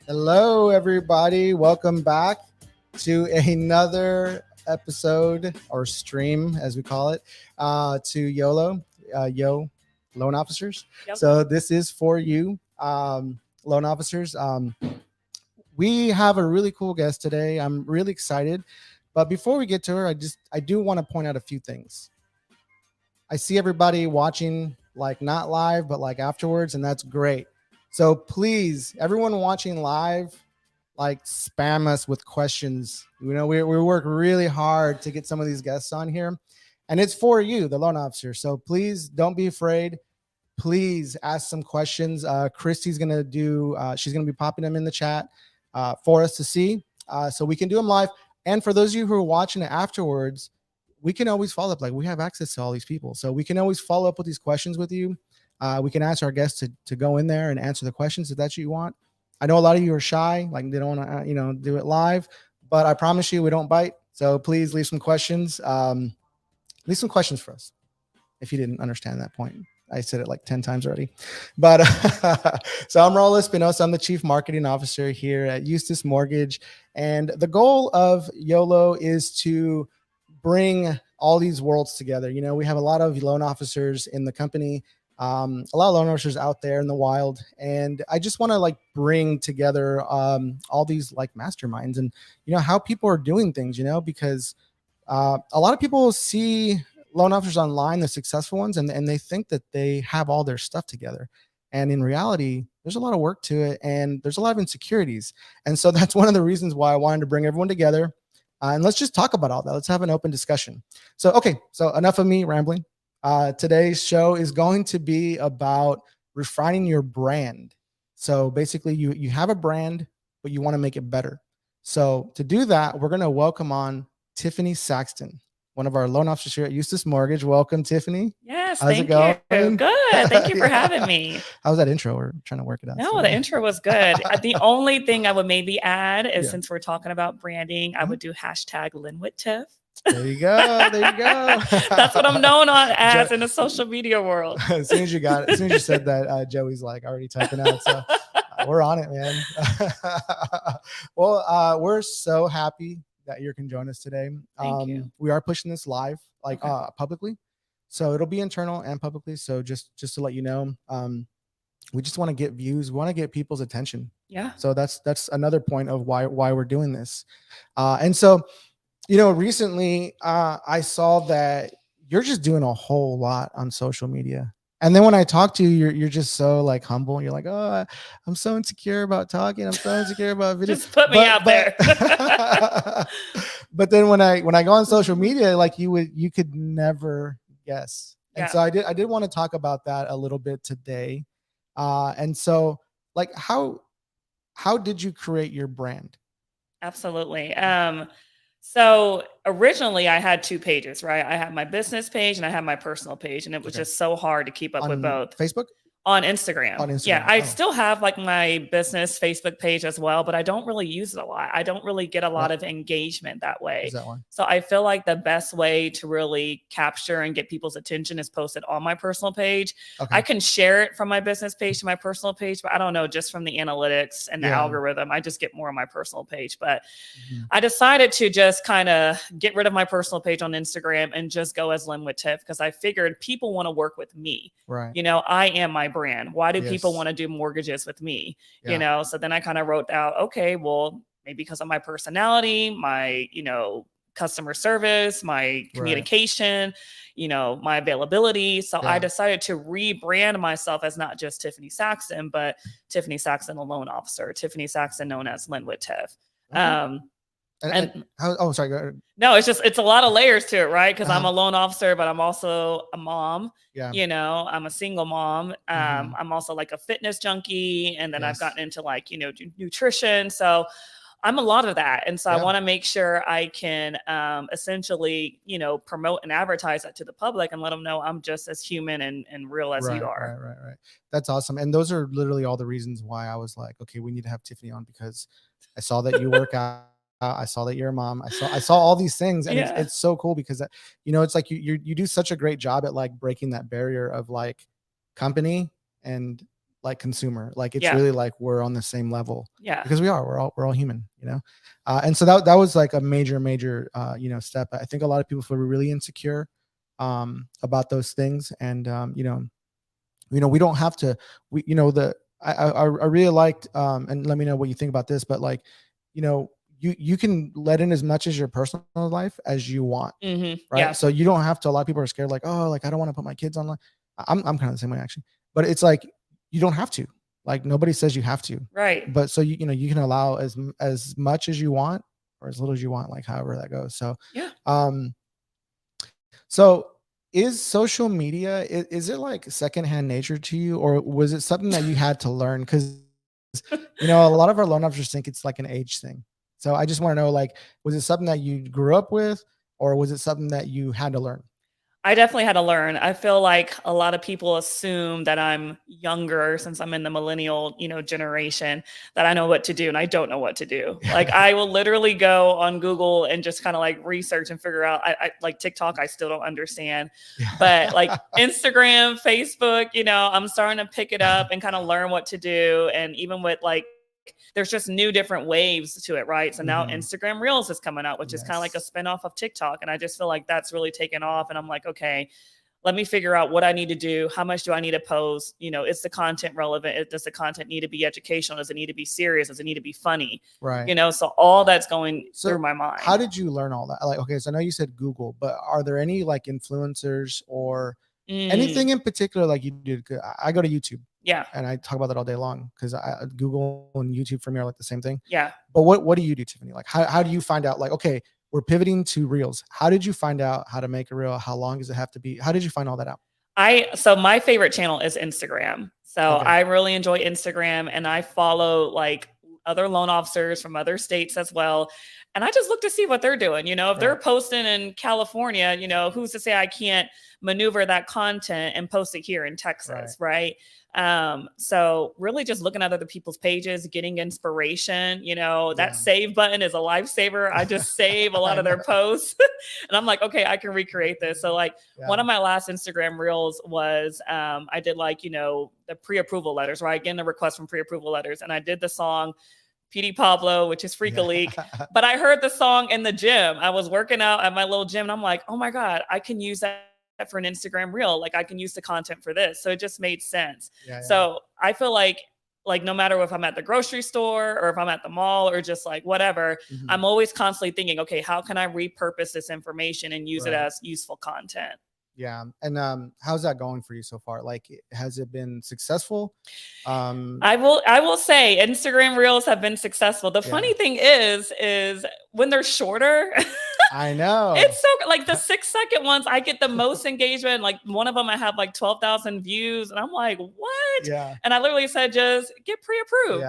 Hello, everybody. Welcome back to another episode or stream, as we call it, to YOLO, Yo Loan Officers. Yep. So this is for you, loan officers. We have a really cool guest today. I'm really excited. But before we get to her, I do want to point out a few things. I see everybody watching like not live, but like afterwards, and that's great. So please, everyone watching live, like spam us with questions. We work really hard to get some of these guests on here, and it's for you, the loan officer. So please don't be afraid. Please ask some questions. Christy's gonna do. She's gonna be popping them in the chat for us to see, so we can do them live. And for those of you who are watching it afterwards, we can always follow up. Like we have access to all these people, so we can always follow up with these questions with you. We can ask our guests to go in there and answer the questions if that's what you want. I know a lot of you are shy, like they don't want to, do it live, but I promise you we don't bite. So please leave some questions. Leave some questions for us. If you didn't understand that point, I said it like 10 times already. But so I'm Raul Espinosa. I'm the Chief Marketing Officer here at Eustis Mortgage. And the goal of YOLO is to bring all these worlds together. We have a lot of loan officers in the company, a lot of loan officers out there in the wild. And I just want to like bring together all these like masterminds and, how people are doing things, because a lot of people see loan officers online, the successful ones, and they think that they have all their stuff together. And in reality, there's a lot of work to it and there's a lot of insecurities. And so that's one of the reasons why I wanted to bring everyone together. And let's just talk about all that. Let's have an open discussion. So enough of me rambling. Today's show is going to be about refining your brand. So basically you have a brand, but you want to make it better. So to do that, we're going to welcome on Tiffanie Saxton, one of our loan officers here at Eustis Mortgage. Welcome, Tiffanie. Yes, How's thank it going? you. Good. Thank you for having me. How's that intro? We're trying to work it out. No, the intro was good. The only thing I would maybe add is Yeah. since we're talking about branding, I would do hashtag LinWithTiff. There you go. There you go. That's what I'm known on as in the social media world. As soon as you said that, Joey's like already typing out. So we're on it, man. Well, we're so happy that you can join us today. Thank you. We are pushing this live, like Okay. publicly. So it'll be internal and publicly. So just to let you know, we just want to get views. We want to get people's attention. Yeah. So that's another point of why we're doing this. And so, recently I saw that you're just doing a whole lot on social media. And then when I talk to you, you're just so like humble. You're like, oh, I'm so insecure about talking. I'm so insecure about video. Just put me out there. But then when I go on social media, like you could never guess. And Yeah. so I did want to talk about that a little bit today. And so like how did you create your brand? Absolutely. So originally I had two pages, right? I had my business page and I had my personal page, and it was just so hard to keep up with both. Facebook? On Instagram. Yeah, I Oh. still have like my business Facebook page as well, but I don't really use it a lot. I don't really get a lot of engagement that way. Is that one? So I feel like the best way to really capture and get people's attention is post it on my personal page. Okay. I can share it from my business page to my personal page, but I don't know, just from the analytics and the algorithm, I just get more on my personal page. But I decided to just kind of get rid of my personal page on Instagram and just go as Lynn with Tiff, because I figured people want to work with me. Right. I am my brand. Why do people Yes. want to do mortgages with me? Yeah. So then I kind of wrote out, okay, well, maybe because of my personality, my, customer service, my communication, my availability. So I decided to rebrand myself as not just Tiffanie Saxton, but Tiffanie Saxton, a loan officer, Tiffanie Saxton, known as Lynn with Tiff. And how, sorry. Go ahead. No, it's a lot of layers to it, right? Because I'm a loan officer, but I'm also a mom. Yeah. I'm a single mom. I'm also like a fitness junkie. And then I've gotten into like, nutrition. So I'm a lot of that. And so I want to make sure I can essentially, promote and advertise that to the public and let them know I'm just as human and real as you are. Right. That's awesome. And those are literally all the reasons why I was like, okay, we need to have Tiffanie on, because I saw that you work out. I saw that you're a mom. I saw all these things, and it's so cool because it's like you do such a great job at like breaking that barrier of like company and like consumer. Like it's Yeah. really like we're on the same level Yeah. because we're all human, you know. And so that was like a major you know, step. I think a lot of people feel really insecure about those things, and you know, we don't have to. We, you know, I really liked, and let me know what you think about this, but like, you know, you can let in as much as your personal life as you want, right? Yeah. So you don't have to. A lot of people are scared, like, oh, like I don't want to put my kids online. I'm kind of the same way actually, but it's like you don't have to. Like nobody says you have to, Right. but so you know, you can allow as much as you want or as little as you want, like however that goes. So Yeah. um so is social media, is it like secondhand nature to you, or was it something that you had to learn? Because you know, a lot of our loan officers think it's like an age thing. So I just want to know, like, was it something that you grew up with, or was it something that you had to learn? I definitely had to learn. I feel like a lot of people assume that I'm younger since I'm in the millennial, generation, that I know what to do, and I don't know what to do. Like I will literally go on Google and just kind of like research and figure out. I like TikTok. I still don't understand, but like Instagram, Facebook, I'm starting to pick it up and kind of learn what to do. And even with like, there's just new different waves to it, right? So now Instagram Reels is coming out, which is kind of like a spinoff of TikTok. And I just feel like that's really taken off. And I'm like, okay, let me figure out what I need to do. How much do I need to post? Is the content relevant? Does the content need to be educational? Does it need to be serious? Does it need to be funny? Right. So all that's going through my mind. How did you learn all that? Like, okay, so I know you said Google, but are there any like influencers or anything in particular like you did? I go to YouTube. Yeah. And I talk about that all day long because Google and YouTube for me are like the same thing. Yeah. But what do you do, Tiffanie? Like, how do you find out, like, okay, we're pivoting to Reels. How did you find out how to make a reel? How long does it have to be? How did you find all that out? So my favorite channel is Instagram. So I really enjoy Instagram, and I follow like other loan officers from other states as well. And I just look to see what they're doing. If they're posting in California, who's to say I can't maneuver that content and post it here in Texas, right? So really just looking at other people's pages, getting inspiration, that save button is a lifesaver. I just save a lot of their posts and I'm like, okay, I can recreate this. So like one of my last Instagram reels was, I did like, the pre-approval letters, right? Getting the request from pre-approval letters. And I did the song Petey Pablo, which is Freak a Leak. But I heard the song in the gym. I was working out at my little gym and I'm like, oh my God, I can use that for an Instagram reel. Like I can use the content for this. So it just made sense. So I feel like no matter if I'm at the grocery store or if I'm at the mall or just like whatever, I'm always constantly thinking, okay, how can I repurpose this information and use it as useful content? Yeah. And how's that going for you so far? Like, has it been successful? I will say Instagram reels have been successful. The funny thing is when they're shorter, I know it's so like the 6-second ones, I get the most engagement. Like one of them, I have like 12,000 views, and I'm like, what? Yeah. And I literally said, just get pre-approved,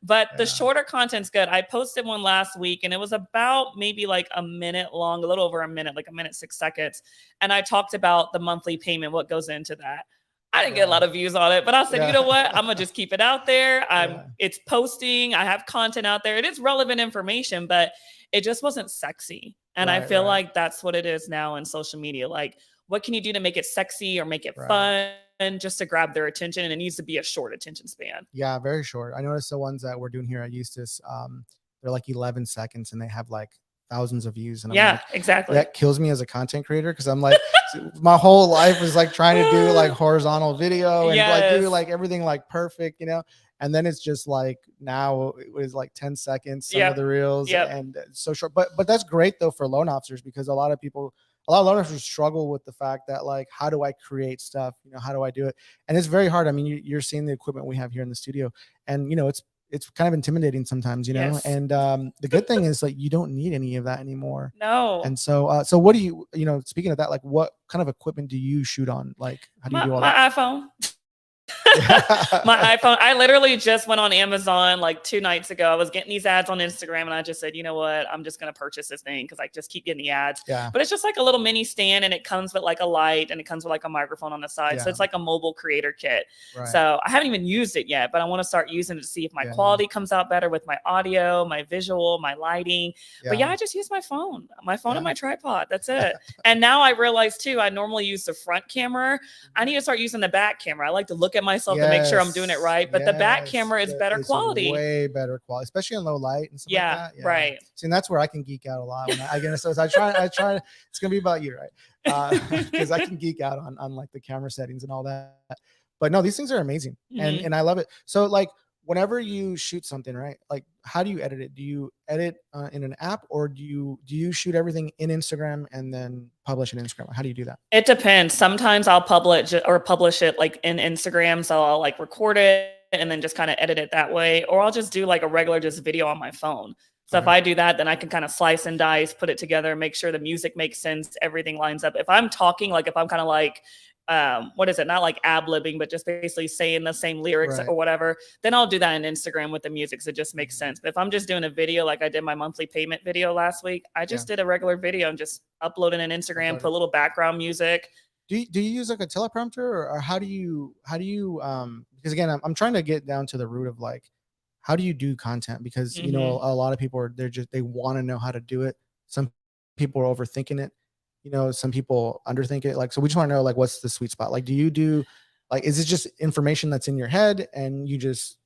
But the shorter content's good. I posted one last week, and it was about maybe like a minute long, a little over a minute, like a minute 6 seconds. And I talked about the monthly payment, what goes into that. I didn't get a lot of views on it, but I said, you know what? I'm gonna just keep it out there. It's posting. I have content out there. It is relevant information, but it just wasn't sexy. And I feel like that's what it is now in social media. Like, what can you do to make it sexy or make it fun, just to grab their attention? And it needs to be a short attention span. Yeah, very short. I noticed the ones that we're doing here at Eustis, they're like 11 seconds and they have like thousands of views. And I'm like, exactly. That kills me as a content creator because I'm like, my whole life is like trying to do like horizontal video and like do like everything like perfect, And then it's just like now it was like 10 seconds, some of the reels and so short. But that's great though for loan officers because a lot of loan officers struggle with the fact that like, how do I create stuff? How do I do it? And it's very hard. I mean, you're seeing the equipment we have here in the studio and it's kind of intimidating sometimes, and the good thing is like, you don't need any of that anymore. No. And so, so what do you, speaking of that, like what kind of equipment do you shoot on? Like, how do you do all that? My iPhone. My iPhone. I literally just went on Amazon like 2 nights ago. I was getting these ads on Instagram and I just said, you know what? I'm just going to purchase this thing because I just keep getting the ads. But it's just like a little mini stand and it comes with like a light and it comes with like a microphone on the side. So it's like a mobile creator kit. So I haven't even used it yet, but I want to start using it to see if my quality comes out better with my audio, my visual, my lighting. But I just use my phone and my tripod. That's it. And now I realize too, I normally use the front camera. I need to start using the back camera. I like to look at at myself to make sure I'm doing it right. But the back yes. camera is better It's quality. way better quality, especially in low light and stuff like that. Yeah, right. See, and that's where I can geek out a lot. When I get so I try. It's gonna be about you, right? Because I can geek out on like the camera settings and all that. But no, these things are amazing, Mhm. and I love it. So like whenever you shoot something, right? Like how do you edit it? Do you edit in an app, or do you shoot everything in Instagram and then publish in Instagram? How do you do that? It depends. Sometimes I'll publish it like in Instagram. So I'll like record it and then just kind of edit it that way. Or I'll just do like a regular just video on my phone. So if Okay. I do that, then I can kind of slice and dice, put it together, make sure the music makes sense, everything lines up. If I'm talking, like if I'm kind of like what is it? Not like ad-libbing, but just basically saying the same lyrics Right. or whatever, then I'll do that in Instagram with the music. So it just makes sense. But if I'm just doing a video, like I did my monthly payment video last week, I just did a regular video and just upload it in Instagram, put a little background music. Do you use like a teleprompter, or how do you because again, I'm trying to get down to the root of like how do you do content, because you know Mhm. a lot of people are they want to know how to do it. Some people are overthinking it, you know, some people underthink it. Like, so we just want to know like what's the sweet spot. Like, do you do like, is it just information that's in your head and you just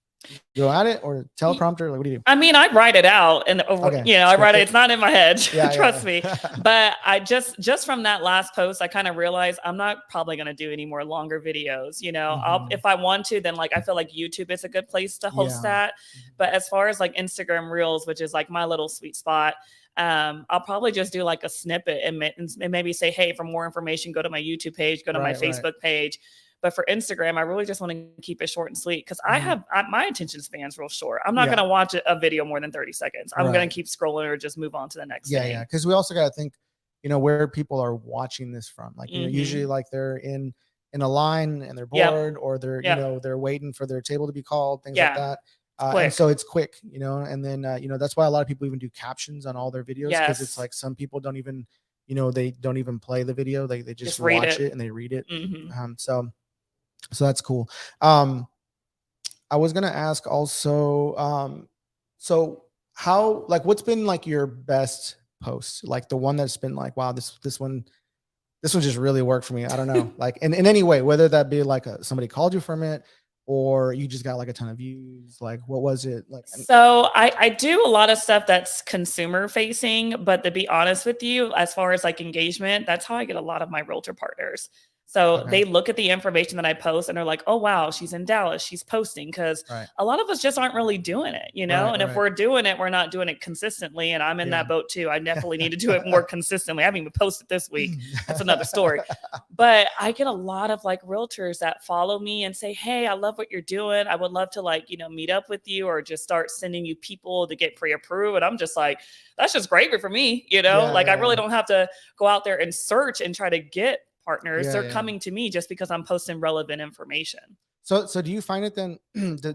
go at it, or teleprompter? Like, what do you do? I mean, I write it out and Okay, I write it. script it. It's not in my head. Yeah, Trust me. yeah. But I just from that last post, I kind of realized I'm not probably going to do any more longer videos. I'll Mhm. if I want to, then like I feel like YouTube is a good place to host Yeah. that. But as far as like Instagram Reels, which is like my little sweet spot, I'll probably just do like a snippet and maybe say, hey, for more information, go to my YouTube page, go to my Right, right. Facebook page. But for Instagram, I really just want to keep it short and sweet because Mhm. my attention span's real short. I'm not Yeah. going to watch a video more than 30 seconds. I'm going Right. to keep scrolling or just move on to the next Yeah, thing. yeah. Because we also got to think, you know, where people are watching this from. Like, you know, usually Mhm. like they're in a line and they're Yep. bored, or they're you Yep. know they're waiting for their table to be called, things like Yeah. that. It's And quick. so it's quick, you know. And then you know that's why a lot of people even do captions on all their videos, because it's Yes. like some people don't even, you know, they don't even play the video. They just Just read watch it. it and they read it. Mhm. So that's cool. Um, I was gonna ask also, so how like what's been like your best post, like the one that's been like, wow, this one just really worked for me. I don't know, like in any way, whether that be like somebody called you from it, or you just got like a ton of views. Like, what was it like? So I do a lot of stuff that's consumer facing, but to be honest with you, as far as like engagement, that's how I get a lot of my realtor partners. So Okay, they look at the information that I post and they're like, oh wow, she's in Dallas, she's posting, because right, a lot of us just aren't really doing it, right, And if right, we're doing it, we're not doing it consistently. And I'm in yeah. that boat too. I definitely need to do it more consistently. I haven't even posted this week. That's another story. But I get a lot of like realtors that follow me and say, hey, I love what you're doing. I would love to like, meet up with you or just start sending you people to get pre-approved. And I'm just like, that's just gravy for me, Yeah, Like I yeah, really yeah, don't have to go out there and search and try to get partners. yeah, They're yeah. coming to me just because I'm posting relevant information. So do you find it then?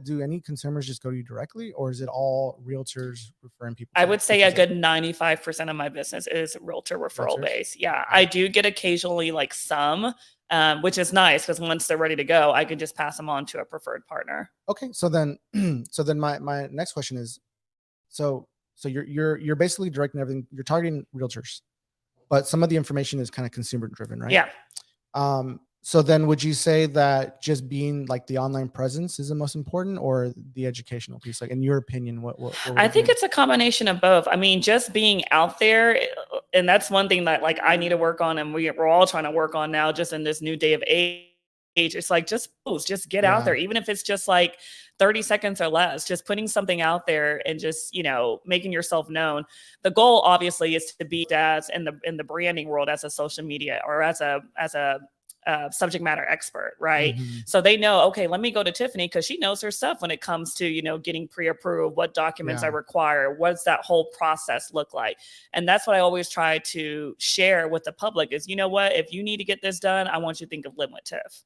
Do any consumers just go to you directly, or is it all realtors referring people I to you? would say a good 95% of my business is realtor referral Realtors? based. Yeah, Okay. I do get occasionally like some, which is nice because once they're ready to go, I can just pass them on to a preferred partner. Okay, so then my next question is, so you're basically directing everything. You're targeting realtors, but some of the information is kind of consumer driven, right? Yeah, So then would you say that just being like the online presence is the most important, or the educational piece? Like in your opinion, what would I it think be? it's a combination of both. I mean, just being out there, and that's one thing that like I need to work on, and we're all trying to work on now, just in this new day of age. It's like just post, just get out Yeah, there, even if it's just like 30 seconds or less, just putting something out there and just, making yourself known. The goal obviously is to be as in the branding world as a social media or as a subject matter expert, right? mhm, So they know, okay, let me go to Tiffanie because she knows her stuff when it comes to, getting pre-approved, what documents I yeah, require, what's that whole process look like. And that's what I always try to share with the public is, you know what, if you need to get this done, I want you to think of Live with Tiff.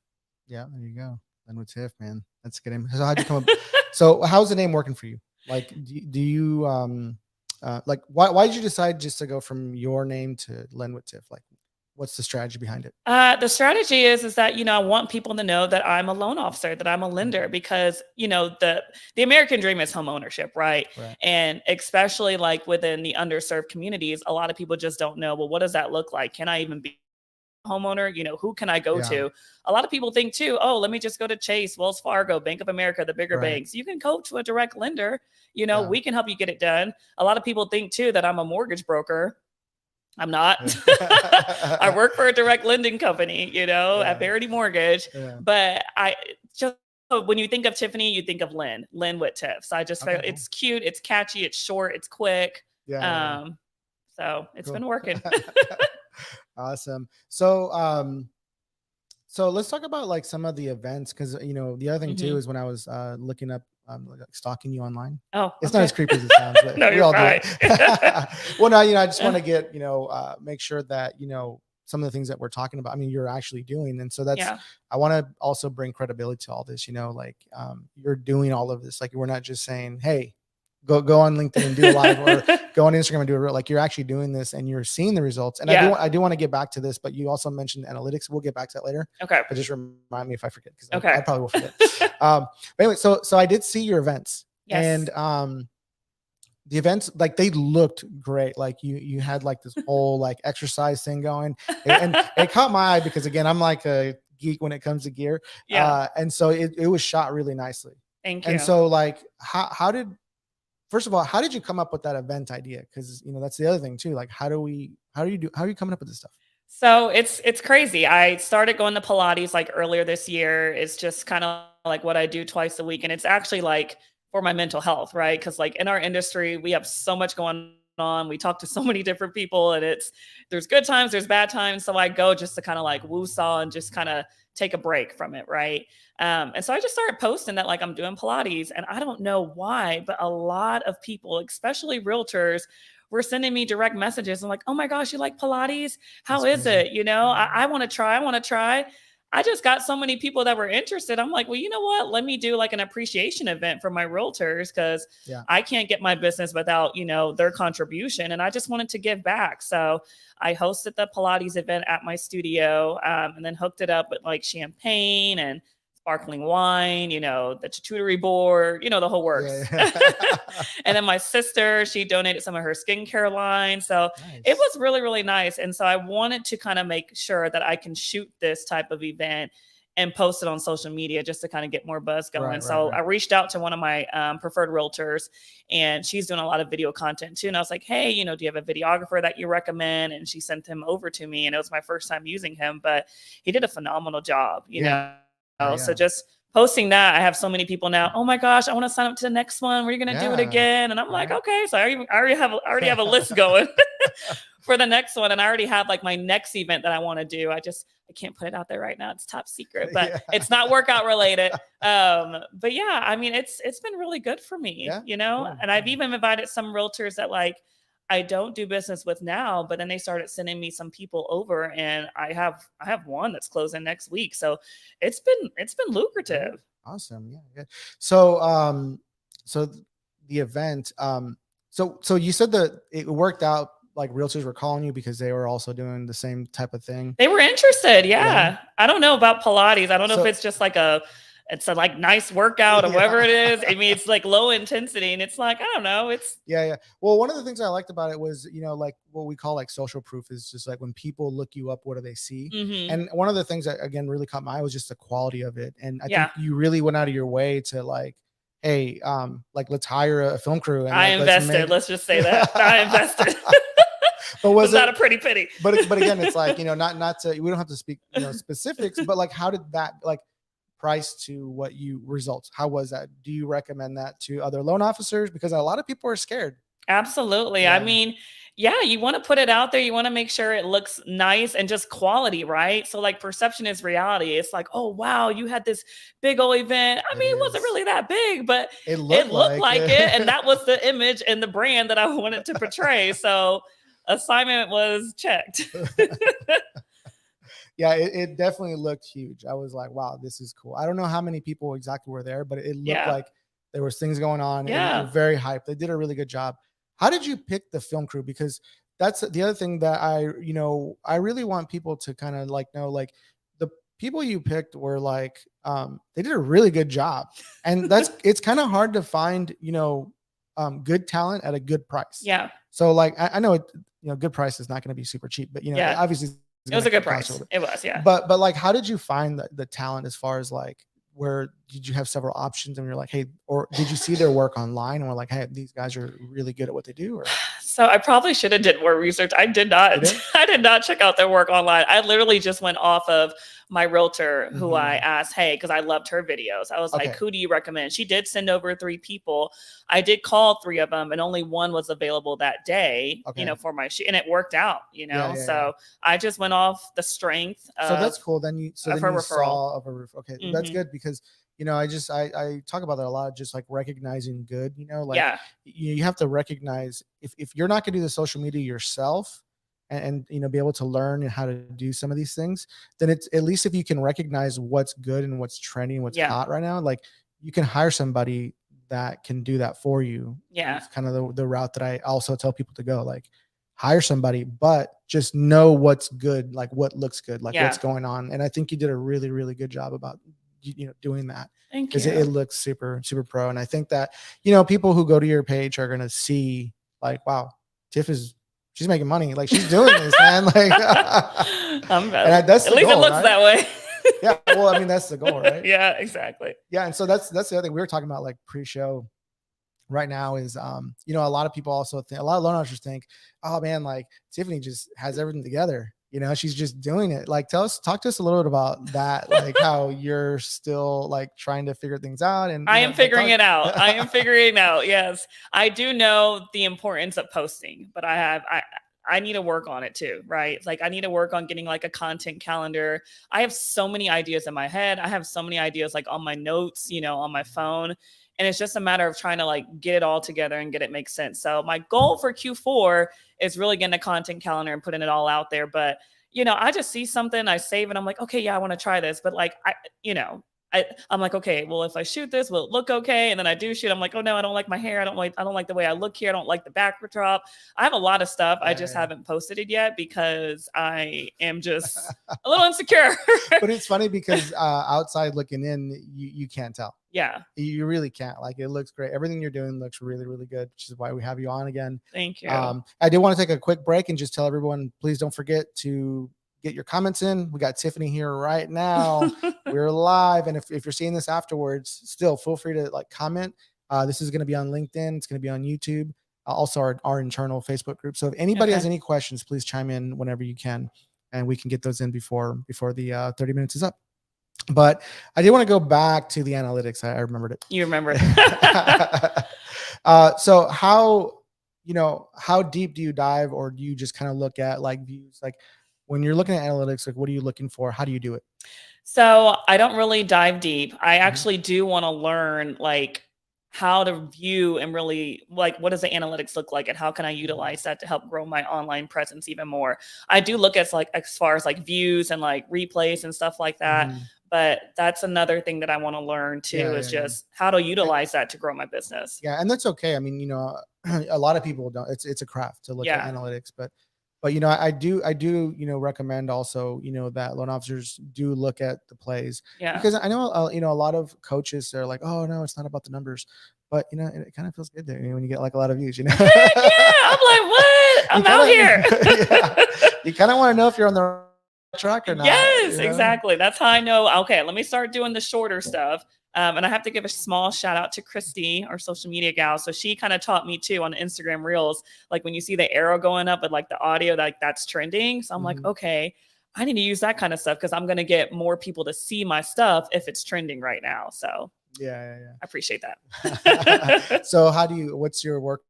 yeah. There you go. Then with Tiff, man, that's a good name. So how'd you come up? So how's the name working for you? Like, do you like why did you decide just to go from your name to Len with Tiff? Like, what's the strategy behind it? The strategy is that I want people to know that I'm a loan officer, that I'm a lender, Mhm. because the American dream is home ownership, right? Right. And especially like within the underserved communities, a lot of people just don't know. Well, what does that look like? Can I even be homeowner, who can I go Yeah. to? A lot of people think too, oh, let me just go to Chase, Wells Fargo, Bank of America, the bigger Right. banks. You can go to a direct lender. Yeah. We can help you get it done. A lot of people think too that I'm a mortgage broker. I'm not. I Yeah. work for a direct lending company, at Verity Mortgage. Yeah. But I just, when you think of Tiffanie, you think of Lynn with Tiff. So I just felt Okay, cool. it's cute, it's catchy, it's short, it's quick. Yeah. So it's Cool. been working. Awesome. So let's talk about like some of the events, because the other thing too Mhm. is when I was looking up like stalking you online. Oh, It's not okay. as creepy as it sounds, but No, we you're all do fine. it. Well, no, I just want to get make sure that some of the things that we're talking about, I mean, you're actually doing, and so that's Yeah. I want to also bring credibility to all this. Like you're doing all of this. Like we're not just saying, hey, go on LinkedIn and do a live, or go on Instagram and do a reel. Like you're actually doing this and you're seeing the results. And Yeah. I do want to get back to this, but you also mentioned analytics. We'll get back to that later. Okay. But just remind me if I forget, because Okay. I probably will forget. But anyway, so I did see your events. Yes. And the events, like, they looked great. Like you had like this whole like exercise thing going, and it caught my eye because, again, I'm like a geek when it comes to gear. Yeah. And so it was shot really nicely. Thank you. And so, like, how did first of all, how did you come up with that event idea? Because that's the other thing too. Like, how are you coming up with this stuff? So it's crazy. I started going to Pilates like earlier this year. It's just kind of like what I do twice a week. And it's actually like for my mental health, right? Because like in our industry, we have so much going on. We talk to so many different people, and there's good times, there's bad times. So I go just to kind of like woo-saw and just kind of take a break from it, right? And so I just started posting that like I'm doing Pilates, and I don't know why, but a lot of people, especially realtors, were sending me direct messages. I'm like, oh my gosh, you like Pilates? How That's is crazy. it? I want to try. I want to try. I just got so many people that were interested. I'm like, well, you know what? Let me do like an appreciation event for my realtors, because Yeah. I can't get my business without, their contribution. And I just wanted to give back. So I hosted the Pilates event at my studio, and then hooked it up with like champagne and sparkling wine, the charcuterie board, the whole works. Yeah. And then my sister, she donated some of her skincare line. So Nice. it was really, really nice. And so I wanted to kind of make sure that I can shoot this type of event and post it on social media just to kind of get more buzz going. Right, So right. I reached out to one of my preferred realtors, and she's doing a lot of video content too. And I was like, hey, do you have a videographer that you recommend? And she sent him over to me, and it was my first time using him, but he did a phenomenal job, Yeah. So just posting that, I have so many people now, oh my gosh, I want to sign up to the next one. We're going to do it Yeah. again. And I'm like, okay. So I already have a list going for the next one. And I already have like my next event that I want to do. I can't put it out there right now. It's top secret, but Yeah. it's not workout related. But yeah, I mean, it's been really good for me, Cool. and I've even invited some realtors that like I don't do business with now, but then they started sending me some people over, and I have one that's closing next week. So it's been lucrative. Awesome. Yeah. So so the event, so you said that it worked out, like realtors were calling you because they were also doing the same type of thing. They were interested. Yeah. Yeah. I don't know about Pilates. I don't know So- if it's just like it's a like nice workout or whatever it is. I mean, it's like low intensity, and it's like, I don't know. It's Yeah. Well, one of the things I liked about it was, like what we call like social proof is just like when people look you up, what do they see? mhm. And one of the things that, again, really caught my eye was just the quality of it. And I Yeah. think you really went out of your way to like, hey, like, let's hire a film crew. And I like, let's invested. make- Let's just say that. I invested. But was was not it? a pretty penny. But again, it's like, not to, we don't have to speak specifics, but like, how did that like price to what you results? How was that? Do you recommend that to other loan officers? Because a lot of people are scared. Absolutely. Yeah. I mean, yeah, you want to put it out there. You want to make sure it looks nice and just quality, right? So like perception is reality. It's like, oh wow, you had this big old event. I It mean, it wasn't is. really that big, but It it looked looked like it. it. And that was the image and the brand that I wanted to portray. So assignment was checked. Yeah, it definitely looked huge. I was like, wow, this is cool. I don't know how many people exactly were there, but it looked Yeah. like there was things going on. Yeah. It was very hyped. They did a really good job. How did you pick the film crew? Because that's the other thing that I really want people to kind of like know, like, the people you picked were like, they did a really good job. And it's kind of hard to find, good talent at a good price. Yeah. So like, I know good price is not going to be super cheap, but Yeah. obviously It was a good price. It was, yeah. But like, how did you find the talent as far as like, where did you have several options and you're like, hey, or did you see their work online and we're like, hey, these guys are really good at what they do? Or so I probably should have did more research. I did not. I did not check out their work online. I literally just went off of my realtor, who I asked, hey, because I loved her videos. I was like, who do you recommend? She did send over 3 people. I did call 3 of them, and only one was available that day, you know, for my shoot, and it worked out, you know. So I just went off the strength. So that's cool. Then you saw of a referral. Okay, that's good, because you know, I talk about that a lot, just like recognizing good, you know, like you have to recognize if you're not gonna do the social media yourself and you know, be able to learn how to do some of these things, then it's at least if you can recognize what's good and what's trending, what's hot right now, like you can hire somebody that can do that for you. It's kind of the route that I also tell people to go, like hire somebody, but just know what's good, like what looks good, like what's going on. And I think you did a really, really good job about, you know, doing that, because it looks super, super pro. And I think that, you know, people who go to your page are going to see like, wow, she's making money. Like she's doing this, man. Like, that's at least goal, it looks that way. Yeah. Well, I mean, that's the goal, right? Yeah, exactly. Yeah. And so that's the other thing we were talking about, like pre-show right now is, you know, a lot of people also think, a lot of loan officers think, oh man, like Tiffanie just has everything together. You know, she's just doing it. Like, talk to us a little bit about that, like how you're still like trying to figure things out. And I am figuring it out. I am figuring it out. Yes, I do know the importance of posting, but I need to work on it too, right? Like I need to work on getting like a content calendar. I have so many ideas in my head. I have so many ideas like on my notes, you know, on my phone. And it's just a matter of trying to like get it all together and get it make sense. So my goal for Q4 is really getting a content calendar and putting it all out there. But, you know, I just see something, I save it. I'm like, okay, yeah, I want to try this. But like, I'm like, okay, well, if I shoot this, will it look okay? And then I do shoot. I'm like, oh no, I don't like my hair. I don't like the way I look here. I don't like the backdrop. I have a lot of stuff. I just haven't posted it yet because I am just a little insecure. But it's funny because outside looking in, you can't tell. Yeah. You really can't. Like it looks great. Everything you're doing looks really, really good, which is why we have you on again. Thank you. I did want to take a quick break and just tell everyone, please don't forget to get your comments in. We got Tiffanie here right now. We're live. And if you're seeing this afterwards, still feel free to like comment. This is going to be on LinkedIn. It's going to be on YouTube. Also our internal Facebook group. So if anybody has any questions, please chime in whenever you can, and we can get those in before the 30 minutes is up. But I did want to go back to the analytics. I remembered it. You remember it. So how deep do you dive, or do you just kind of look at like views? Like when you're looking at analytics, like what are you looking for? How do you do it? So I don't really dive deep. I actually do want to learn like how to view and really like, what does the analytics look like and how can I utilize that to help grow my online presence even more? I do look at like, as far as like views and like replays and stuff like that. But that's another thing that I want to learn too, is just how to utilize that to grow my business. Yeah. And that's okay. I mean, you know, a lot of people don't, it's a craft to look at analytics, but you know, I do, you know, recommend also, you know, that loan officers do look at the plays, because I know, you know, a lot of coaches are like, oh no, it's not about the numbers, but you know, it kind of feels good there, you know, when you get like a lot of views, you know. I'm like, what? I'm out here. You kind of want to know if you're on the track or not. Yes, exactly. That's how I know. Okay, let me start doing the shorter stuff. And I have to give a small shout out to Christy, our social media gal. So she kind of taught me too on Instagram Reels, like when you see the arrow going up with like the audio, like that's trending. So I'm like, okay, I need to use that kind of stuff because I'm going to get more people to see my stuff if it's trending right now. So yeah. I appreciate that. So what's your work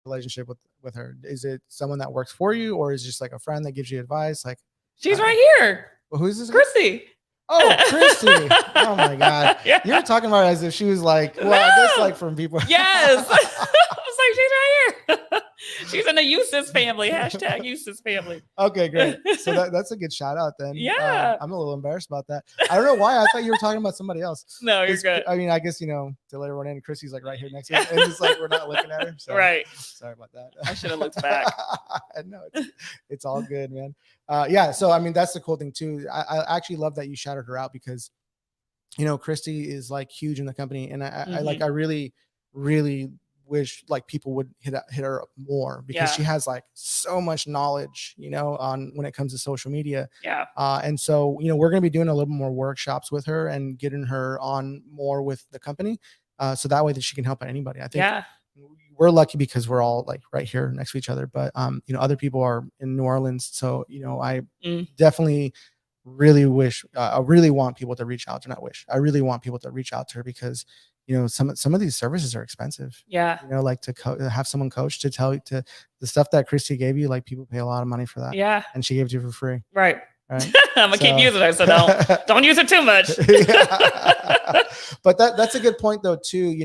relationship with her? Is it someone that works for you, or is it just like a friend that gives you advice? Like she's right here. Well, who's this? Christy. Oh, Christy. Oh my God. You were talking about it as if she was like, well, I guess like from people. Yes. I was like, she's right here. She's in the Eustace family. Hashtag Eustace family. Okay, great. So that's a good shout out then. Yeah. I'm a little embarrassed about that. I don't know why. I thought you were talking about somebody else. No, you're good. I mean, I guess, you know, to let everyone in, Christy's like right here next to us. And it's like, we're not looking at her. So right. Sorry about that. I should have looked back. No, it's all good, man. Yeah. So, I mean, that's the cool thing too. I actually love that you shouted her out because, you know, Christy is like huge in the company. And I really, really wish like people would hit her up more, because she has like so much knowledge, on when it comes to social media. Yeah. And so, we're going to be doing a little more workshops with her and getting her on more with the company. So that way that she can help anybody. I think we're lucky because we're all like right here next to each other, but other people are in New Orleans. So, I definitely really wish, I really want people to reach out to, not wish, I really want people to reach out to her, because some of these services are expensive. Like to have someone coach to tell you to the stuff that Christy gave you, like people pay a lot of money for that. And she gave it to you for free. Right. I'm gonna keep using it, so don't use it too much. But that's a good point though too.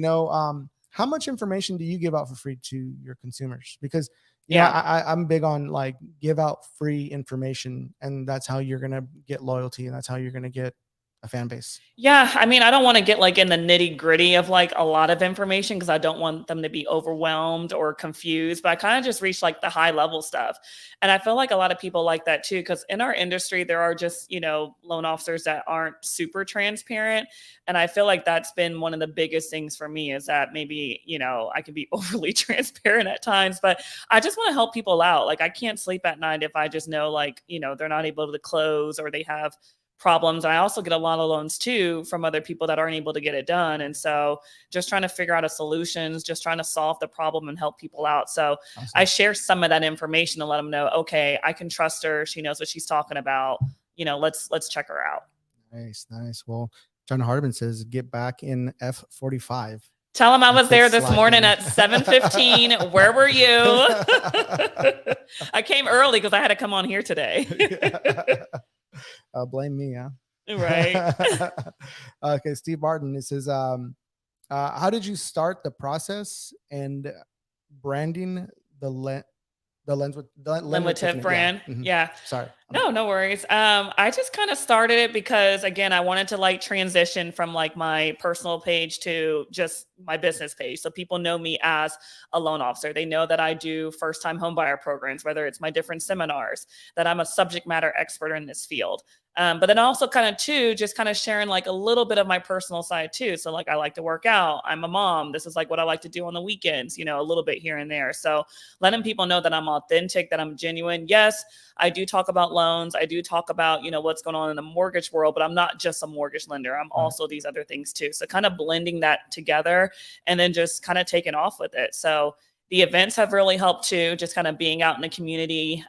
How much information do you give out for free to your consumers? Because I'm big on like give out free information, and that's how you're gonna get loyalty, and that's how you're gonna get a fan base. Yeah, I mean, I don't want to get like in the nitty gritty of like a lot of information, because I don't want them to be overwhelmed or confused, but I kind of just reach like the high level stuff. And I feel like a lot of people like that too, because in our industry, there are just, loan officers that aren't super transparent. And I feel like that's been one of the biggest things for me, is that maybe, I can be overly transparent at times, but I just want to help people out. Like I can't sleep at night if I just know like, they're not able to close, or they have problems. I also get a lot of loans too from other people that aren't able to get it done. And so just trying to figure out a solutions, just trying to solve the problem and help people out. So I share some of that information to let them know, okay, I can trust her. She knows what she's talking about. Let's check her out. Nice. Well, John Hardman says, get back in F45. Tell him I was there this morning at 7:15. Where were you? I came early because I had to come on here today. Blame me, huh? Right. Okay, Steve Barton, it says, how did you start the process and branding the lens with Tiff brand? Yeah. Sorry. No worries. I just kind of started it because, again, I wanted to like transition from like my personal page to just my business page, so people know me as a loan officer. They know that I do first-time homebuyer programs, whether it's my different seminars, that I'm a subject matter expert in this field. But then also kind of too, just kind of sharing like a little bit of my personal side too. So like I like to work out. I'm a mom. This is like what I like to do on the weekends, a little bit here and there. So letting people know that I'm authentic, that I'm genuine. Yes, I do talk about loans. I do talk about, what's going on in the mortgage world, but I'm not just a mortgage lender. I'm also these other things too. So kind of blending that together and then just kind of taking off with it. So the events have really helped too, just kind of being out in the community.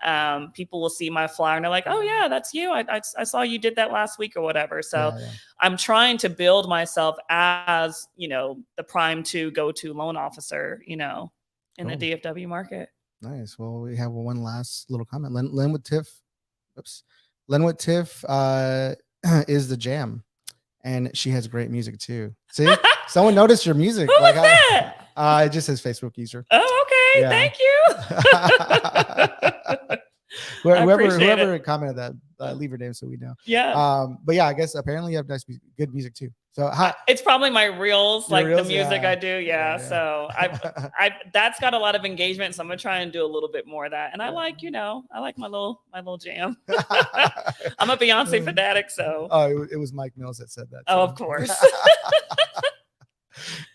People will see my flyer and they're like, oh yeah, that's you. I saw you did that last week or whatever. So I'm trying to build myself as, the prime to go to loan officer, in the DFW market. Nice. Well, we have one last little comment. Lenwood Tiff is the jam, and she has great music too. See, someone noticed your music. Who was that? It just says Facebook user. Oh, okay. Yeah. Thank you. Whoever commented that, leave your name so we know. Yeah. But yeah, I guess apparently you have good music too. So it's probably my reels, like the music I do. Yeah. So I that's got a lot of engagement. So I'm gonna try and do a little bit more of that. And I like, I like my little jam. I'm a Beyonce fanatic. So it was Mike Mills that said that. So. Oh, of course.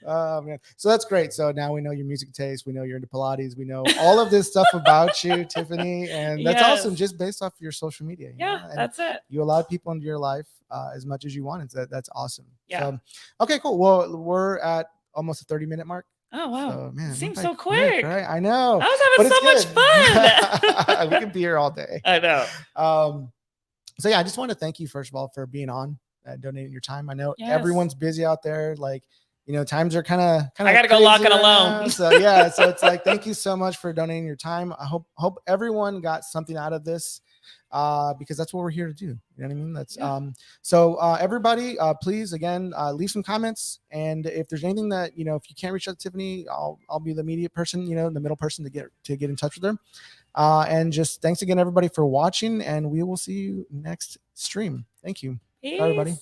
Oh man, so that's great. So now we know your music taste, we know you're into Pilates, we know all of this stuff about you, Tiffanie, and that's awesome, just based off your social media. That's it. You allowed people into your life as much as you wanted. So that's awesome. So, okay, cool. Well, we're at almost a 30-minute mark. Oh wow, so, man, seems so quick, right? I know. I was having so much fun. We can be here all day. I know. So yeah, I just want to thank you first of all for being on, donating your time. I know everyone's busy out there, like. Times are kind of. I gotta go lock in a loan. So yeah, so it's like, thank you so much for donating your time. I hope everyone got something out of this, because that's what we're here to do. You know what I mean? That's So everybody, please again leave some comments, and if there's anything that if you can't reach out to Tiffanie, I'll be the immediate person, the middle person to get in touch with her. And just thanks again everybody for watching, and we will see you next stream. Thank you. Peace. Bye, everybody.